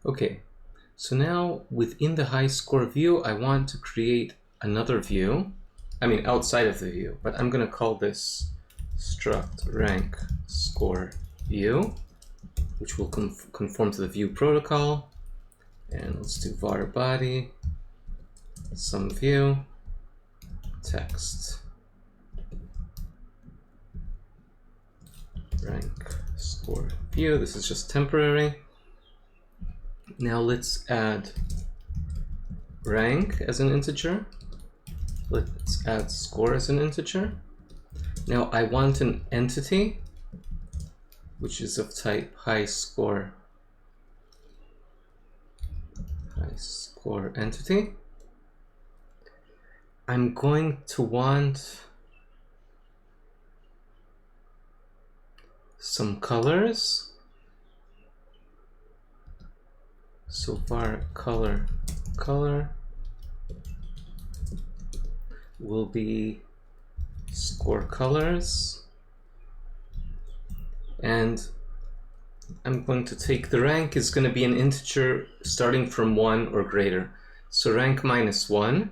Okay, so now within the high score view, I want to create another view. I mean, outside of the view, but I'm going to call this struct rank score view, which will conform to the view protocol. And let's do var body, some view, text, rank score view. This is just temporary. Now let's add rank as an integer. Let's add score as an integer. Now I want an entity, which is of type high score entity. I'm going to want some colors. So var color will be score colors, and I'm going to take the rank is going to be an integer starting from 1 or greater. So rank minus 1.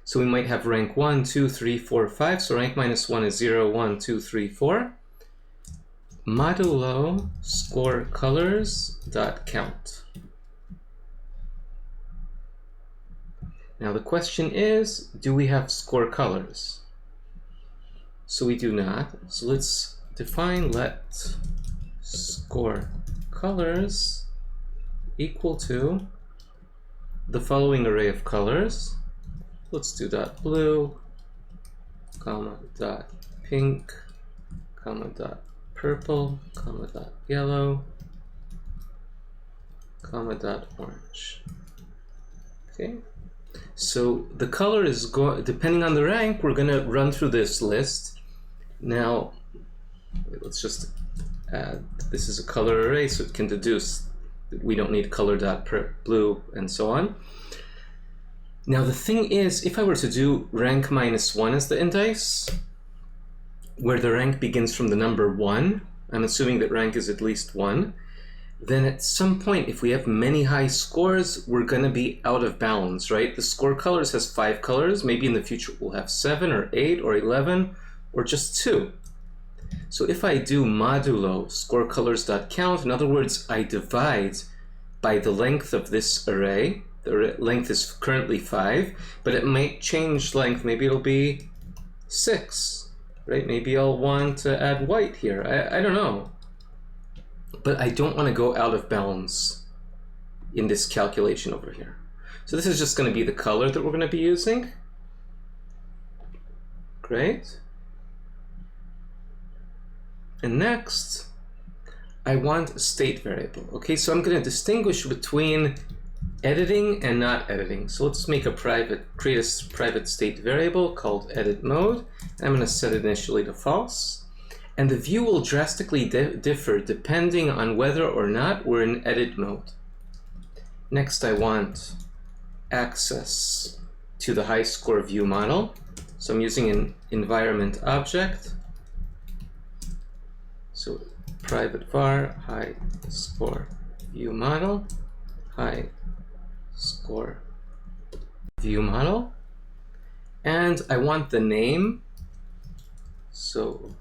So we might have rank 1, 2, 3, 4, 5. So rank minus 1 is 0, 1, 2, 3, 4. Modulo score colors dot count. Now the question is, do we have score colors? So we do not. So let's define let score colors equal to the following array of colors. Let's do dot blue, comma dot pink, comma dot purple, comma dot yellow, comma dot orange. Okay. So the color is depending on the rank, we're going to run through this list. Now, let's just add, this is a color array, so it can deduce that we don't need color.blue and so on. Now the thing is, if I were to do rank minus 1 as the indice, where the rank begins from the number 1, I'm assuming that rank is at least 1, then at some point, if we have many high scores, we're going to be out of balance, right? The score colors has 5 colors. Maybe in the future we'll have 7 or 8 or 11 or just 2. So if I do modulo score colors.count, in other words, I divide by the length of this array. The length is currently 5, but it might change length. Maybe it'll be 6, right? Maybe I'll want to add white here. I don't know. But I don't want to go out of balance in this calculation over here. So this is just going to be the color that we're going to be using. Great. And next, I want a state variable. Okay, so I'm going to distinguish between editing and not editing. So let's make create a private state variable called edit mode. I'm going to set it initially to false. And the view will drastically differ depending on whether or not we're in edit mode. Next, I want access to the high score view model. So I'm using an environment object. So private var high score view model, high score view model. And I want the name. So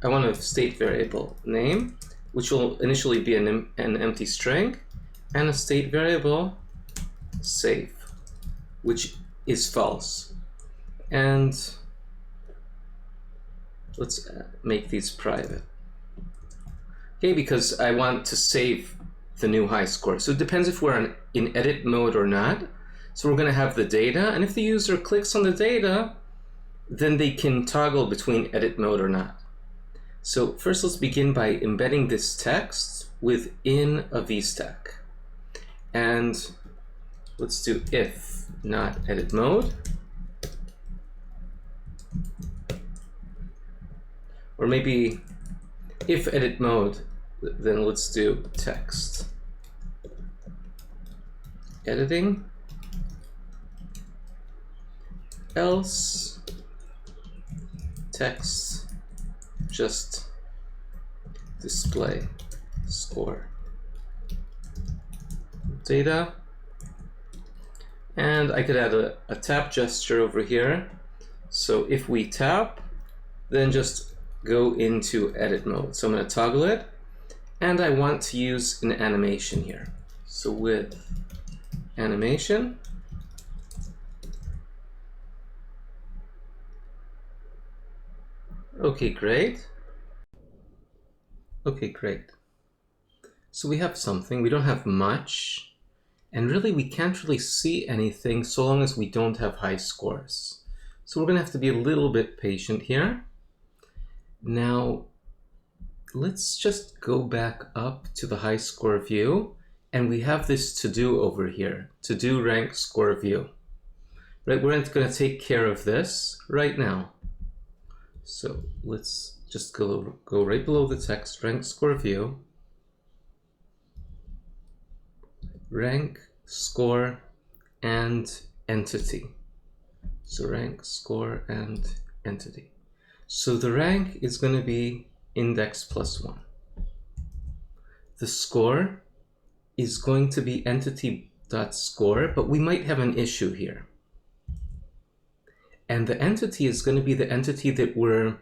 I want a state variable name, which will initially be an empty string, and a state variable save, which is false. And let's make these private. Okay, because I want to save the new high score. So it depends if we're in edit mode or not. So we're going to have the data, and if the user clicks on the data, then they can toggle between edit mode or not. So first let's begin by embedding this text within a VStack. And let's do if not edit mode. Or maybe if edit mode, then let's do text editing. Else text just display score. data. And I could add a tap gesture over here. So if we tap, then just go into edit mode. So I'm going to toggle it. And I want to use an animation here. So with animation, okay, great. Okay, great. So we have something. We don't have much. And really, we can't really see anything so long as we don't have high scores. So we're going to have to be a little bit patient here. Now, let's just go back up to the high score view. And we have this to do over here, to do rank score view. Right, we're going to take care of this right now. So let's just go right below the text, rank score view. Rank, score, and entity. So rank, score, and entity. So the rank is going to be index +1. The score is going to be entity.score, but we might have an issue here. And the entity is going to be the entity that we're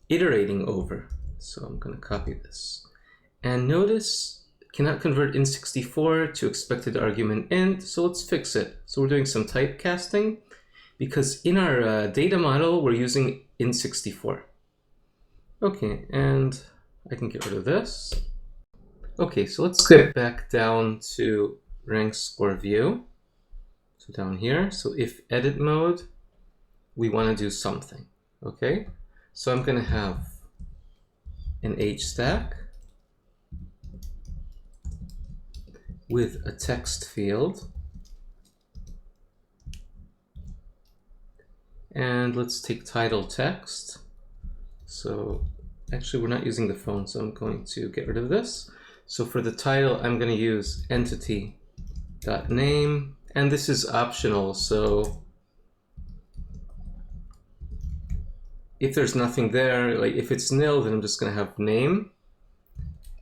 iterating over. So I'm going to copy this. And notice, cannot convert int64 to expected argument int, so let's fix it. So we're doing some typecasting because in our data model, we're using int64. Okay, and I can get rid of this. Okay, so let's get back down to RankScoreView. So down here, so if edit mode, we want to do something, okay? So I'm going to have an H stack with a text field. And let's take title text. So actually we're not using the phone, so I'm going to get rid of this. So for the title, I'm going to use entity.name, and this is optional. So if there's nothing there, like if it's nil, then I'm just going to have name.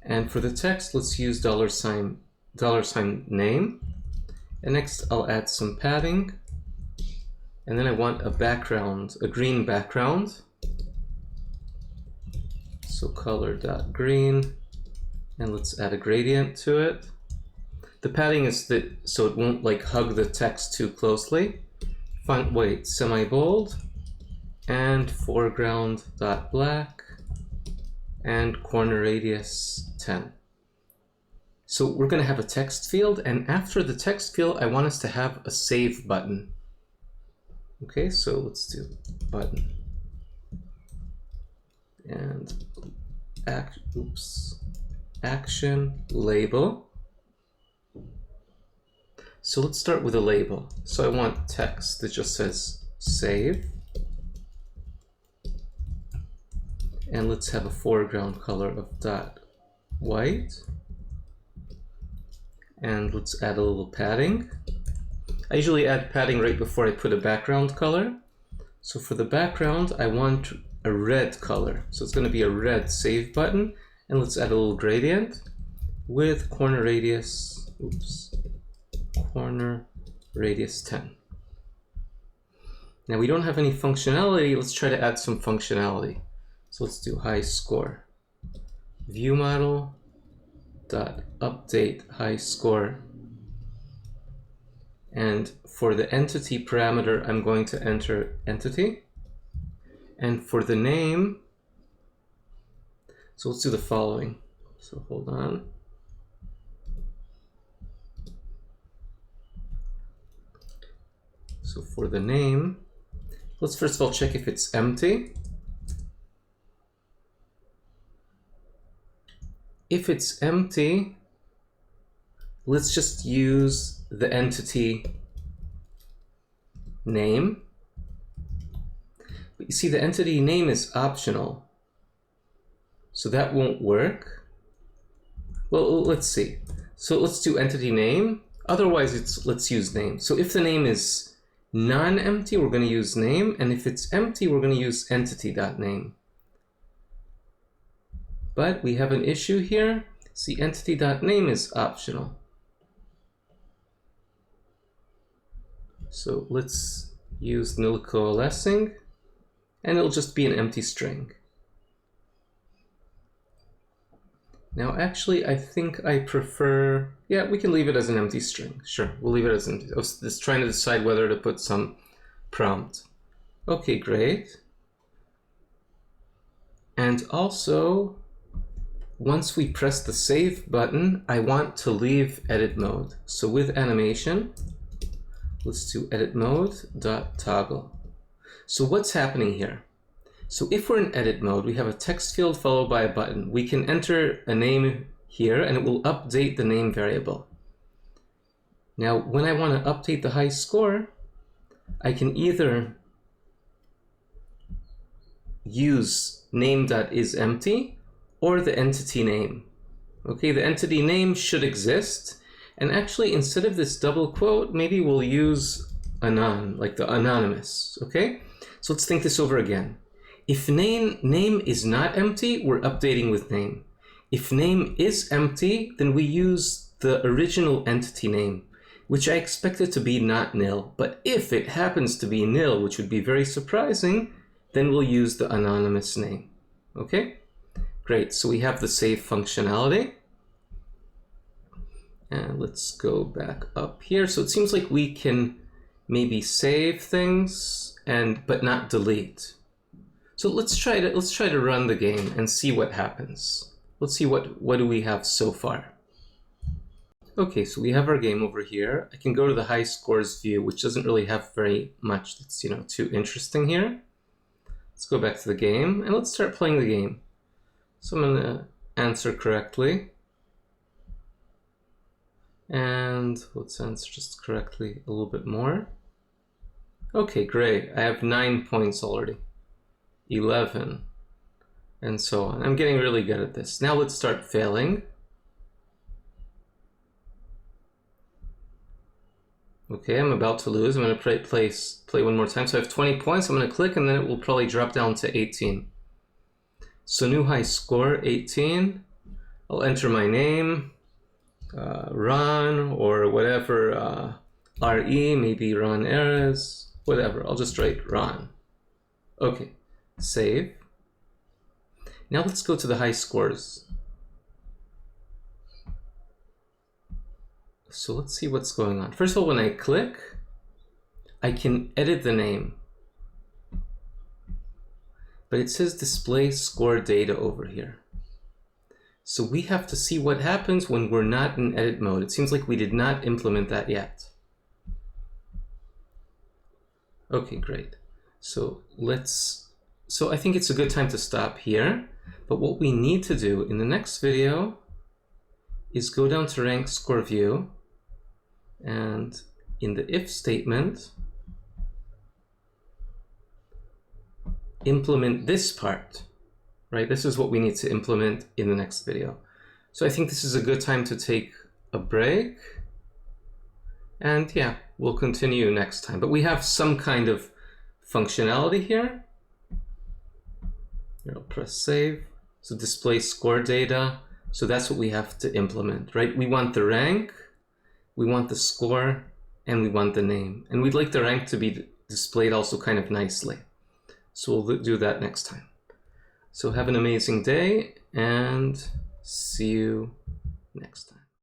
And for the text, let's use $name. And next I'll add some padding. And then I want a background, a green background. So color.green, and let's add a gradient to it. The padding is that so it won't like hug the text too closely. Font weight semi-bold, and foreground.black, and corner radius 10. So we're going to have a text field, and after the text field, I want us to have a save button. Okay, so let's do button. And action label. So let's start with a label. So I want text that just says save. And let's have a foreground color of dot white. And let's add a little padding. I usually add padding right before I put a background color. So for the background, I want a red color. So it's going to be a red save button. And let's add a little gradient with corner radius, corner radius 10. Now we don't have any functionality. Let's try to add some functionality. So let's do high score. View model dot update high score. And for the entity parameter, I'm going to enter entity. And for the name, so let's do the following. So hold on. So for the name, let's first of all check if it's empty. If it's empty, let's just use the entity name. But you see, the entity name is optional, so that won't work. Well, let's see. So let's do entity name. Otherwise, let's use name. So if the name is non-empty, we're going to use name, and if it's empty, we're going to use entity.name. But we have an issue here. See, entity.name is optional. So let's use nil coalescing, and it'll just be an empty string. Now, actually, I think I prefer, yeah, we can leave it as an empty string. Sure, we'll leave it as empty. I was just trying to decide whether to put some prompt. Okay, great. And also, once we press the save button, I want to leave edit mode. So with animation, let's do edit mode dot toggle. So what's happening here? So if we're in edit mode, we have a text field followed by a button. We can enter a name here and it will update the name variable. Now, when I want to update the high score, I can either use name.isEmpty or the entity name. Okay, the entity name should exist. And actually, instead of this double quote, maybe we'll use anon, like the anonymous, okay? So let's think this over again. If name is not empty, we're updating with name. If name is empty, then we use the original entity name, which I expect it to be not nil. But if it happens to be nil, which would be very surprising, then we'll use the anonymous name. Okay? Great, so we have the save functionality. And let's go back up here. So it seems like we can maybe save things but not delete. So let's try to run the game and see what happens. Let's see what do we have so far. Okay, so we have our game over here. I can go to the high scores view, which doesn't really have very much that's too interesting here. Let's go back to the game and let's start playing the game. So I'm gonna answer correctly. And let's answer just correctly a little bit more. Okay, great. I have 9 points already. 11, and so on. I'm getting really good at this. Now let's start failing. Okay, I'm about to lose. I'm going to play one more time. So I have 20 points. I'm going to click, and then it will probably drop down to 18. So new high score, 18. I'll enter my name, Ron, or whatever, RE, maybe Ron Erez, whatever. I'll just write Ron. Okay. Save. Now let's go to the high scores. So let's see what's going on. First of all, when I click, I can edit the name. But it says display score data over here. So we have to see what happens when we're not in edit mode. It seems like we did not implement that yet. Okay, great. So I think it's a good time to stop here, but what we need to do in the next video is go down to RankScoreView, and in the if statement, implement this part, right? This is what we need to implement in the next video. So I think this is a good time to take a break, and yeah, we'll continue next time. But we have some kind of functionality here. I'll press save. So display score data. So that's what we have to implement, right? We want the rank, we want the score, and we want the name. And we'd like the rank to be displayed also kind of nicely. So we'll do that next time. So have an amazing day and see you next time.